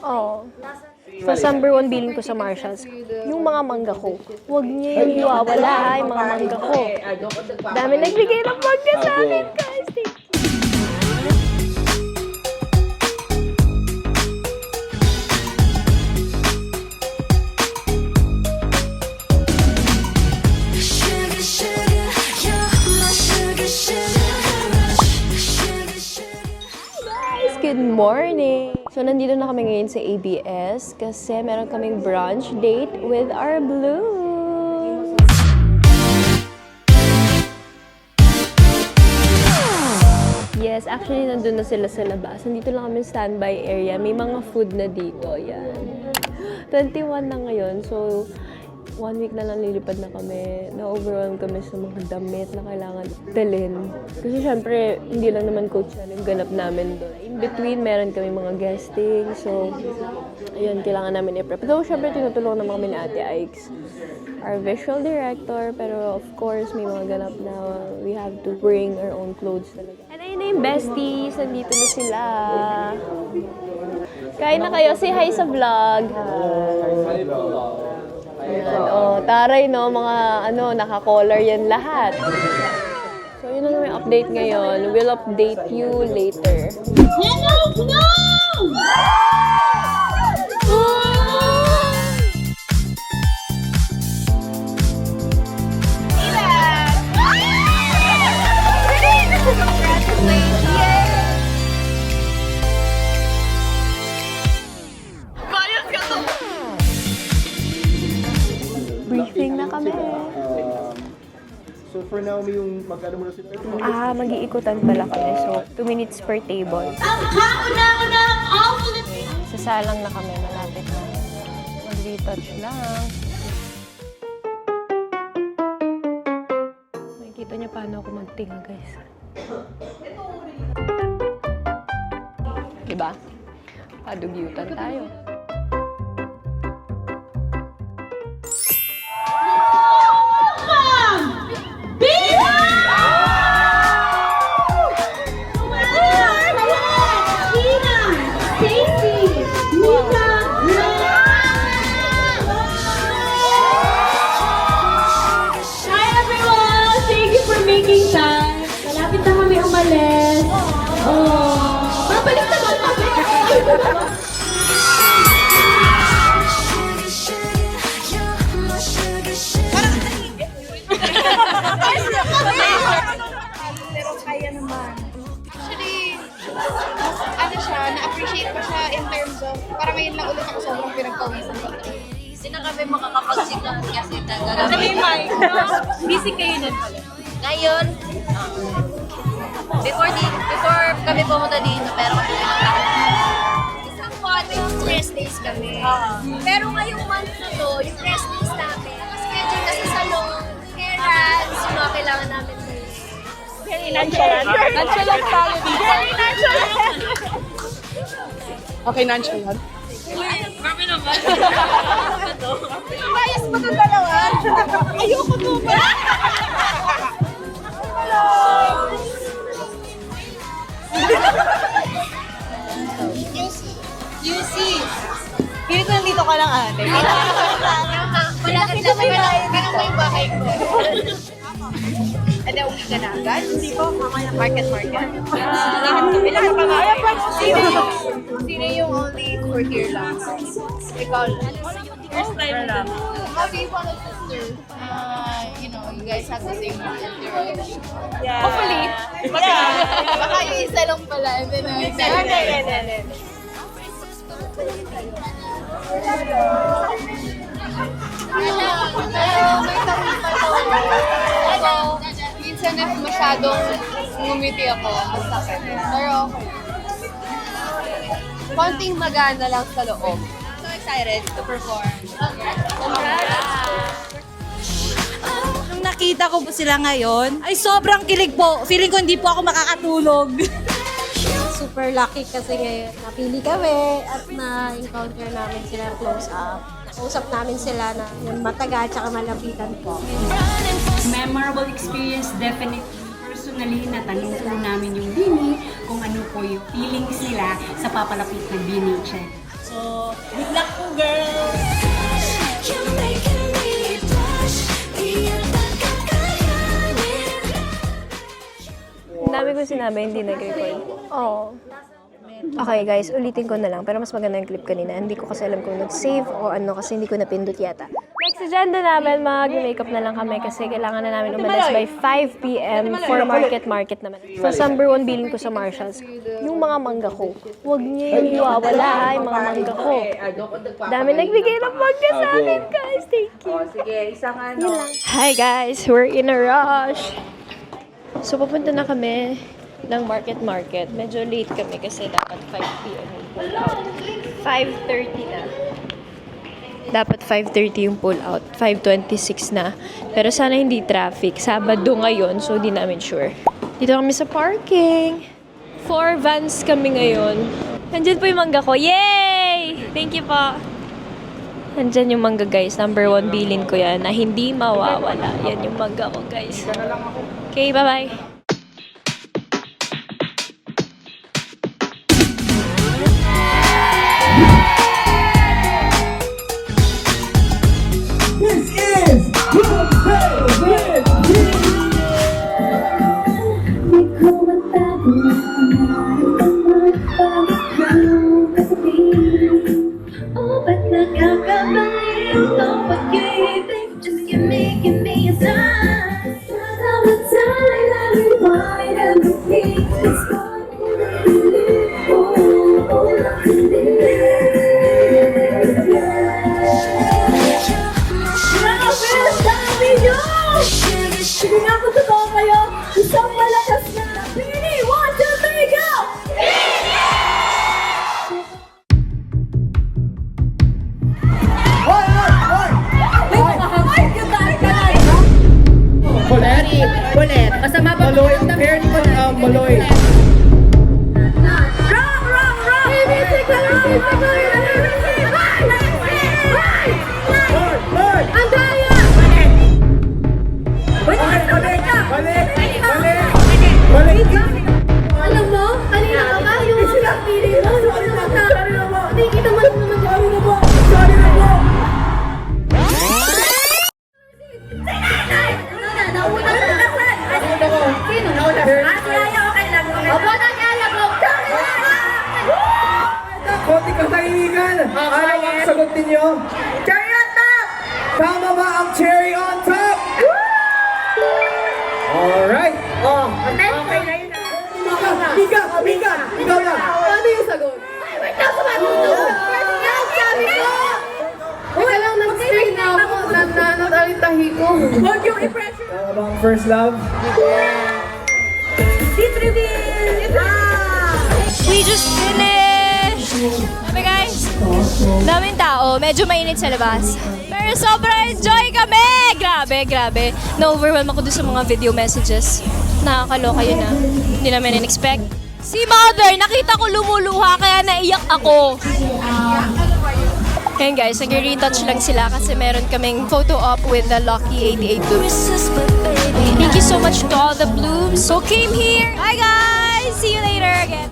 Oo. Sa number one billing ko sa Marshalls, yung mga mangga ko. Huwag niyo yung iwawala ha, yung mga mangga ko. Dami nagbigay ng mangga sa akin, guys. Good morning! So, nandito na kami ngayon sa ABS kasi meron kaming brunch date with our Blues. Yes, actually, nandun na sila sa labas. Nandito lang kami sa standby area. May mga food na dito. Yan. 21 na ngayon. So, 1 week na lang lilipad na kami. Na-overwhelm kami sa mga damit na kailangan dalhin. Kasi syempre, hindi lang naman coach yan yung ganap namin doon. In between, meron kami mga guesting. So, ayun, kailangan namin i-prep. So, syempre, tinutulungan naman kami ni Ate Ikes, our visual director. Pero of course, may mga ganap na we have to bring our own clothes talaga. And ayun na yung besties. Nandito na sila. Kain na kayo. Say hi sa vlog. Ayan, oh, taray no, mga naka-collar yan lahat. So yun na yung update ngayon. We'll update you later. Hello, no! Briefing na kami. So for now, may yung magkano muna sila? Mag-iikutan pala kami. So, 2 minutes per table. Ang kauna-unang all Philippines! Sasalang na kami. Malapit na. Mag-retouch lang. Makikita niyo paano ako magtinga, guys. Diba? Padugyutan tayo. Na-appreciate ko siya in terms of, para ngayon lang ulit ako sobrang pinagpawisan ko. Hindi na kami makakapagsigang kasi Busy kayo nun pala. ngayon, before kami pumunta dito, pero kami Isang month, rest days kami. Pero ngayong month na to, yung rest days namin, schedule na sa salon, errands, yung mga kailangan namin. Very nonchalant. Nonchalant tayo. Very nonchalant. Okay, nonchalant. Grabe naman. Bias mo itong dalawa? Ayoko to ba? UC! Pilit nandito ka lang ate. Malapit na may bahay ko. Ano, uwi ka na agad? Hindi po, mamaya market. Lahat pa nga. Sino yung only 4th year lang? Ikaw lang. First time lang. How do you want a sister? You guys have the same interaction. Yeah. Hopefully. Baka yung isa lang pala. And then, may tawin pa to. Ako, minsan na masyadong ngumiti ako, masakit. Pero, konting magana lang sa loob. So excited to perform. Nung nakita ko po sila ngayon, ay sobrang kilig po. Feeling ko hindi po ako makakatulog. Super lucky kasi ngayon napili kami at na-encounter namin sila close up. Usap namin sila na yung matagal tsaka malapitan po. Memorable experience, definitely. Personally, natanong po namin yung Bini kung ano po yung feelings nila sa papalapit na Bini check. So So, good luck po, girls! Ang dami ko sinabi, hindi nag-record. Oo. Okay guys, ulitin ko na lang. Pero mas maganda yung clip kanina. Hindi ko kasi alam kung nag-save o ano kasi hindi ko napindot yata. Next agenda namin, mag-makeup na lang kami kasi kailangan na namin umalis by 5 p.m. for market naman. So, number 1 billing ko sa Marshalls, yung mga mangga ko. Huwag niyo yung iwawala ha, yung mga mangga ko. Dami nagbigay ng mangga sa akin guys. Thank you. Sige, isang ano. Yun lang. Hi guys, we're in a rush. So, pupunta na kami ng market. Medyo late kami kasi dapat 5 p.m. yung pull out. 5:30 na. Dapat 5:30 yung pull out. 5:26 na. Pero sana hindi traffic. Sabado ngayon, so di namin sure. Dito kami sa parking. 4 vans kami ngayon. Nandyan po yung mangga ko. Yay! Thank you po. Nandyan yung mangga guys. Number 1 bilin ko yan na hindi mawawala. Yan yung mangga ko guys. Okay, bye-bye. Ulit. Masama ba? Maloy. Hair ko na maloy. Alam mo, kanina ka ba yung pili mo? Hindi kita man naman gawin na ba? Nauna ka na saan? Sino? Nauna ka? Si Aya, okay lang. Opo, nag-alak mo. Konti kang tahimikan. Ano ang sagot ninyo? Cherry on top! Tama ba ang cherry on top? Alright. Oh. Okay na yun. Mika, ikaw na. Ano yung sagot? Ay, wait lang, sumagot ko. Sabi ko! Wala lang nag-screen na ako. Nananod tahi ko. Huwag yung i-pressure. Tama ba ang first love? Seat reveal! We just finished! Sabi guys, daming tao. Medyo mainit sa labas. Pero sobrang enjoy kami! Grabe. Na-overwhelm ako doon sa mga video messages. Nakakaloka yun na. Hindi namin in-expect. Si Mother, nakita ko lumuluha kaya naiyak ako. Ayan guys, nag-retouch lang sila kasi meron kaming photo op with the Lucky 88 Blooms. Thank you so much to all the Blooms who came here. Bye guys! See you later again!